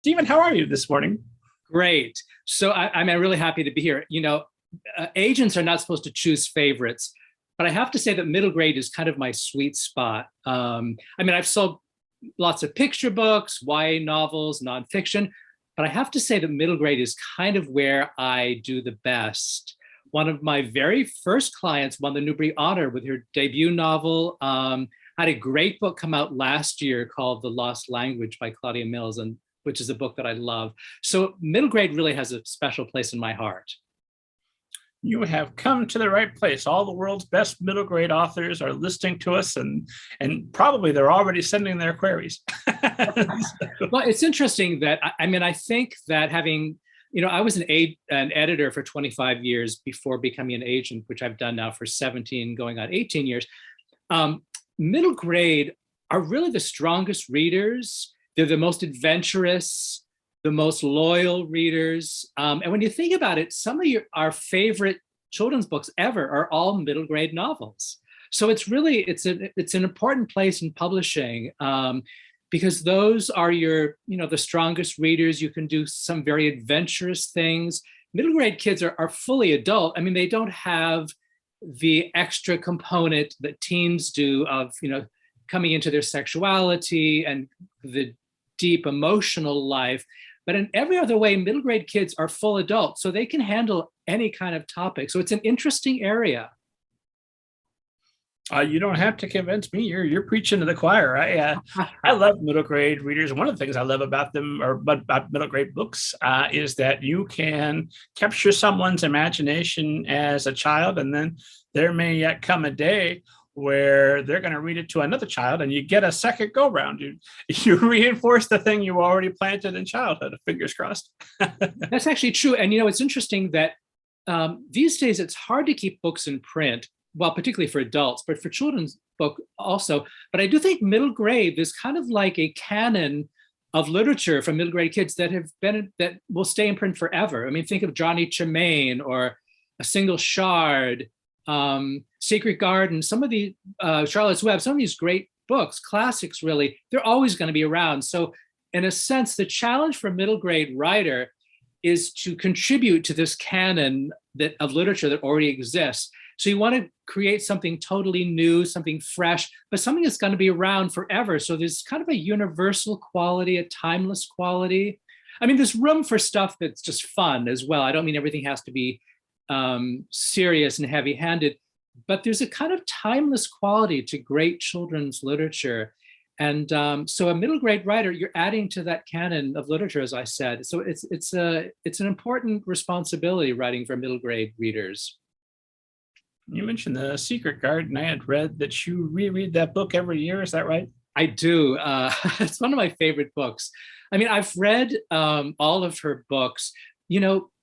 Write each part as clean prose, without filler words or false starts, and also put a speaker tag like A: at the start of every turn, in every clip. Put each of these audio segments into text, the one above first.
A: Stephen, how are you this morning?
B: Great. So I'm really happy to be here. Agents are not supposed to choose favorites, but I have to say that middle grade is kind of my sweet spot. I've sold lots of picture books, YA novels, nonfiction, but I have to say that middle grade is kind of where I do the best. One of my very first clients won the Newbery Honor with her debut novel. I had a great book come out last year called The Lost Language by Claudia Mills, and which is a book that I love. So middle grade really has a special place in my heart.
A: You have come to the right place. All the world's best middle grade authors are listening to us, and probably they're already sending their queries.
B: Well, it's interesting that, I think that having, I was an editor for 25 years before becoming an agent, which I've done now for 17, going on 18 years. Middle grade are really the strongest readers. They're the most adventurous, the most loyal readers. And when you think about it, some of our favorite children's books ever are all middle grade novels. So it's an important place in publishing because those are the strongest readers. You can do some very adventurous things. Middle grade kids are fully adult. They don't have the extra component that teens do of, coming into their sexuality and the deep emotional life. But in every other way, middle grade kids are full adults, so they can handle any kind of topic. So it's an interesting area.
A: You don't have to convince me. You're preaching to the choir. I love middle grade readers. One of the things I love about them, or about middle grade books, is that you can capture someone's imagination as a child, and then there may yet come a day where they're going to read it to another child, and you get a second go round. You reinforce the thing you already planted in childhood. Fingers crossed.
B: That's actually true. And it's interesting that these days it's hard to keep books in print. Well, particularly for adults, but for children's book also. But I do think middle grade, there's kind of like a canon of literature from middle grade kids that will stay in print forever. Think of Johnny Tremain or A Single Shard, Secret Garden, some of the Charlotte's Web, some of these great books, classics really, they're always going to be around. So in a sense, the challenge for a middle grade writer is to contribute to this canon of literature that already exists. So you want to create something totally new, something fresh, but something that's going to be around forever. So there's kind of a universal quality, a timeless quality. There's room for stuff that's just fun as well. I don't mean everything has to be serious and heavy-handed, but there's a kind of timeless quality to great children's literature. And so a middle grade writer, you're adding to that canon of literature, as I said. So it's an important responsibility writing for middle grade readers.
A: You mentioned The Secret Garden. I had read that you reread that book every year. Is that right?
B: I do. It's one of my favorite books. I've read all of her books.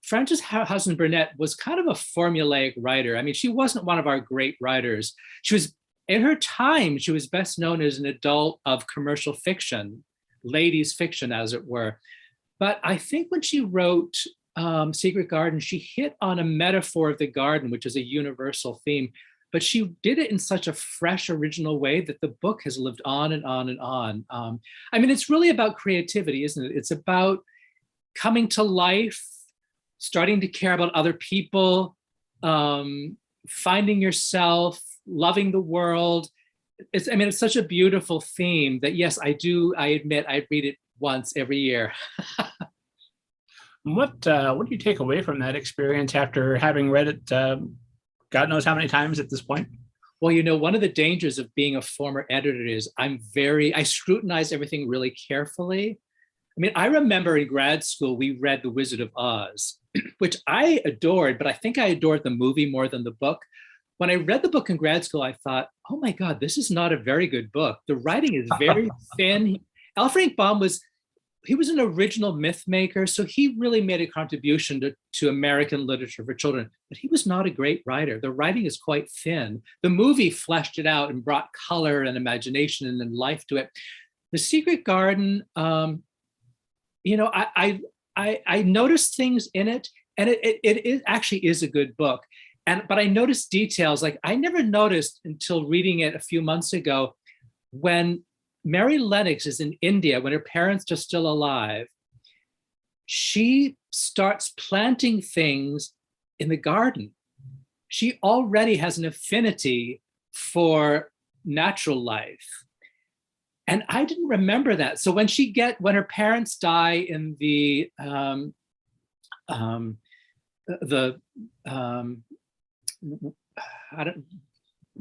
B: Frances Housen Burnett was kind of a formulaic writer. She wasn't one of our great writers. She was, in her time, she was best known as an adult of commercial fiction, ladies' fiction, as it were. But I think when she wrote Secret Garden, she hit on a metaphor of the garden, which is a universal theme, but she did it in such a fresh, original way that the book has lived on and on and on. It's really about creativity, isn't it? It's about coming to life, starting to care about other people, finding yourself, loving the world. It's such a beautiful theme that, yes, I admit I read it once every year.
A: What do you take away from that experience after having read it God knows how many times at this point?
B: Well, one of the dangers of being a former editor is I scrutinize everything really carefully. I remember in grad school, we read The Wizard of Oz, which I adored, but I think I adored the movie more than the book. When I read the book in grad school, I thought, oh my God, this is not a very good book. The writing is very thin. L. Frank Baum was an original myth maker, so he really made a contribution to American literature for children, but he was not a great writer. The writing is quite thin. The movie fleshed it out and brought color and imagination and life to it. The Secret Garden, I noticed things in it, and it actually is a good book. But I noticed details like I never noticed until reading it a few months ago, when Mary Lennox is in India when her parents are still alive, she starts planting things in the garden. She already has an affinity for natural life. And I didn't remember that. So when her parents die in the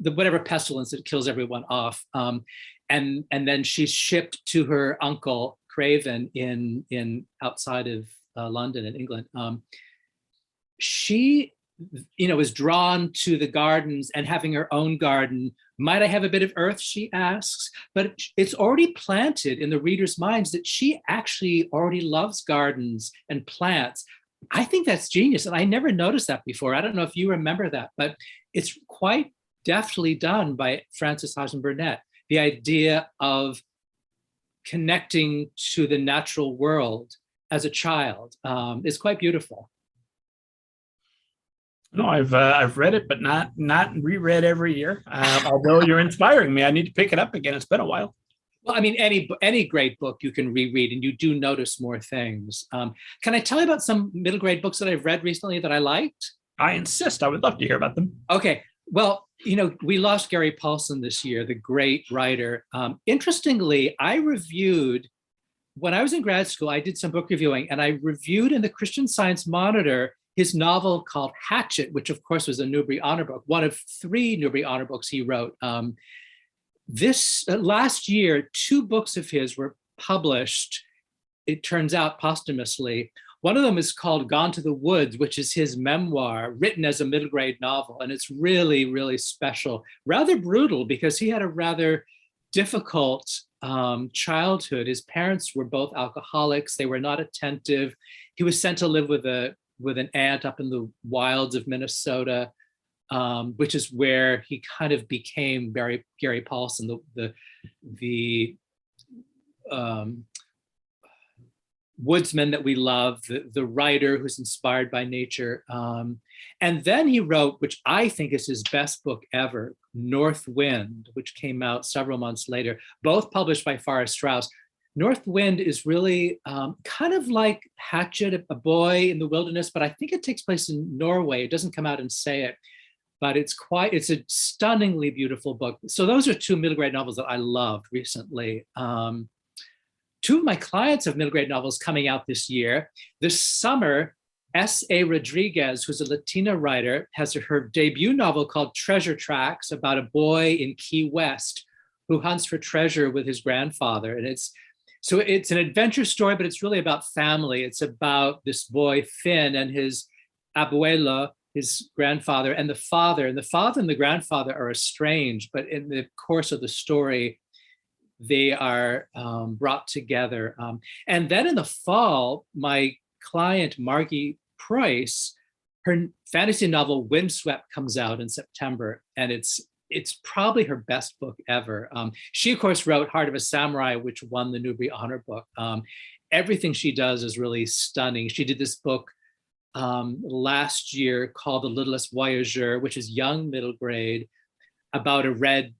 B: whatever pestilence that kills everyone off, and then she's shipped to her uncle Craven in outside of London in England. She, is drawn to the gardens and having her own garden. Might I have a bit of earth, she asks, but it's already planted in the reader's minds that she actually already loves gardens and plants. I think that's genius, and I never noticed that before. I don't know if you remember that, but it's quite deftly done by Frances Hodgson Burnett. The idea of connecting to the natural world as a child is quite beautiful.
A: No, I've read it, but not reread every year. Although you're inspiring me, I need to pick it up again. It's been a while.
B: Well, I mean, any great book you can reread, and you do notice more things. Can I tell you about some middle grade books that I've read recently that I liked?
A: I insist. I would love to hear about them.
B: Okay. Well, we lost Gary Paulsen this year, the great writer. Interestingly, when I was in grad school, I did some book reviewing, and I reviewed in the Christian Science Monitor his novel called Hatchet, which of course was a Newbery Honor book, one of 3 Newbery Honor books he wrote. This last year, 2 books of his were published, it turns out posthumously. One of them is called Gone to the Woods, which is his memoir written as a middle grade novel. And it's really, really special, rather brutal, because he had a rather difficult childhood. His parents were both alcoholics. They were not attentive. He was sent to live with an aunt up in the wilds of Minnesota, which is where he kind of became Gary Paulsen, the woodsman that we love, the writer who's inspired by nature. And then he wrote, which I think is his best book ever, North Wind, which came out several months later, both published by Forrest Strauss. North Wind is really kind of like Hatchet, a boy in the wilderness, but I think it takes place in Norway. It doesn't come out and say it, but it's a stunningly beautiful book. So those are 2 middle grade novels that I loved recently. 2 of my clients have middle grade novels coming out this year. This summer, S.A. Rodriguez, who's a Latina writer, has her debut novel called Treasure Tracks, about a boy in Key West who hunts for treasure with his grandfather. And it's an adventure story, but it's really about family. It's about this boy, Finn, and his abuelo, his grandfather, and the father. And the father and the grandfather are estranged, but in the course of the story, they are brought together. And then in the fall, my client, Margie Price, her fantasy novel Windswept comes out in September, and it's probably her best book ever. She, of course, wrote Heart of a Samurai, which won the Newbery Honor book. Everything she does is really stunning. She did this book last year called The Littlest Voyageur, which is young middle grade, about a red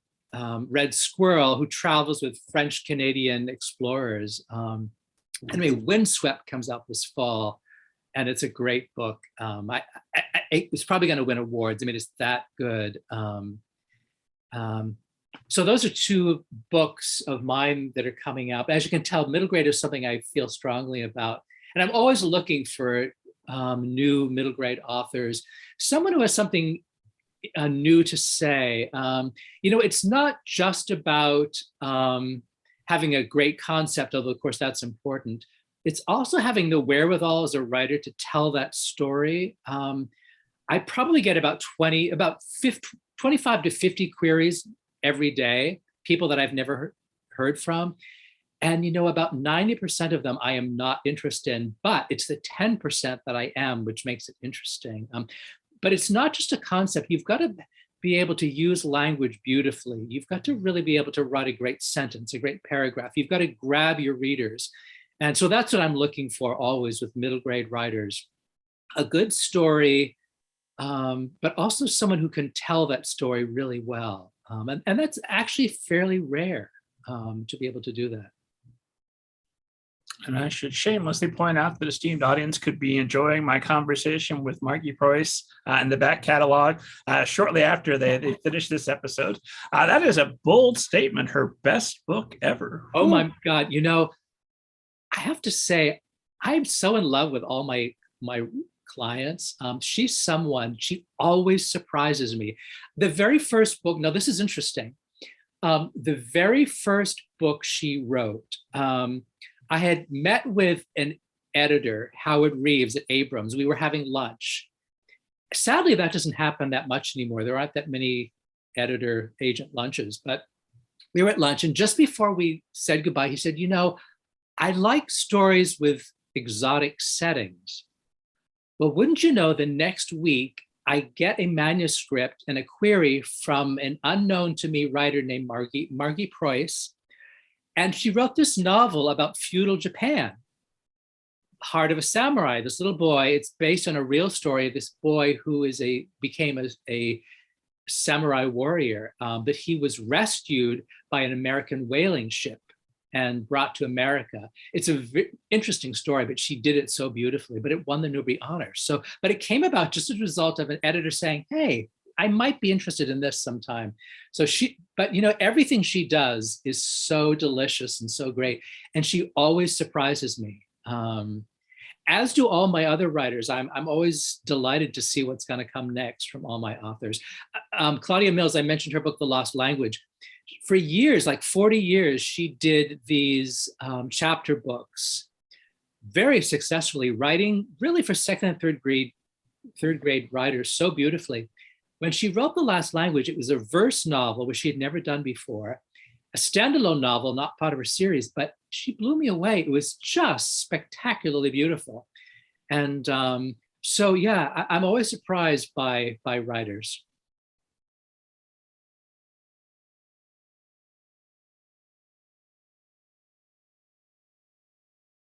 B: squirrel who travels with French-Canadian explorers. Anyway, Windswept comes out this fall, and it's a great book. It's probably going to win awards. I mean, it's that good. So those are 2 books of mine that are coming out. As you can tell, middle grade is something I feel strongly about. And I'm always looking for new middle grade authors, someone who has something new to say. It's not just about having a great concept, although of course that's important. It's also having the wherewithal as a writer to tell that story. I probably get about 25 to 50 queries every day, people that I've never heard from. And, about 90% of them I am not interested in, but it's the 10% that I am, which makes it interesting. But it's not just a concept. You've got to be able to use language beautifully. You've got to really be able to write a great sentence, a great paragraph. You've got to grab your readers. And so that's what I'm looking for always with middle grade writers. A good story, but also someone who can tell that story really well. And that's actually fairly rare to be able to do that.
A: And I should shamelessly point out that esteemed audience could be enjoying my conversation with Margie Preuss in the back catalog shortly after they finish this episode. That is a bold statement. Her best book ever.
B: Oh my God. I have to say, I'm so in love with all my clients. She's someone, she always surprises me. The very first book, now this is interesting. The very first book she wrote, I had met with an editor, Howard Reeves at Abrams. We were having lunch. Sadly, that doesn't happen that much anymore. There aren't that many editor agent lunches, but we were at lunch. And just before we said goodbye, he said, I like stories with exotic settings. Well, wouldn't you know, the next week, I get a manuscript and a query from an unknown to me writer named Margie Preuss. And she wrote this novel about feudal Japan, Heart of a Samurai. This little boy, it's based on a real story of this boy who became a samurai warrior, but he was rescued by an American whaling ship and brought to America. It's a interesting story, but she did it so beautifully, but it won the Newbery Honors. But it came about just as a result of an editor saying, hey, I might be interested in this sometime. But everything she does is so delicious and so great. And she always surprises me. As do all my other writers. I'm always delighted to see what's going to come next from all my authors. Claudia Mills, I mentioned her book, The Lost Language. For years, like 40 years, she did these chapter books very successfully, writing really for second and third grade writers so beautifully. When she wrote The Lost Language, it was a verse novel, which she had never done before, a standalone novel, not part of her series, but she blew me away. It was just spectacularly beautiful. And I'm always surprised by writers.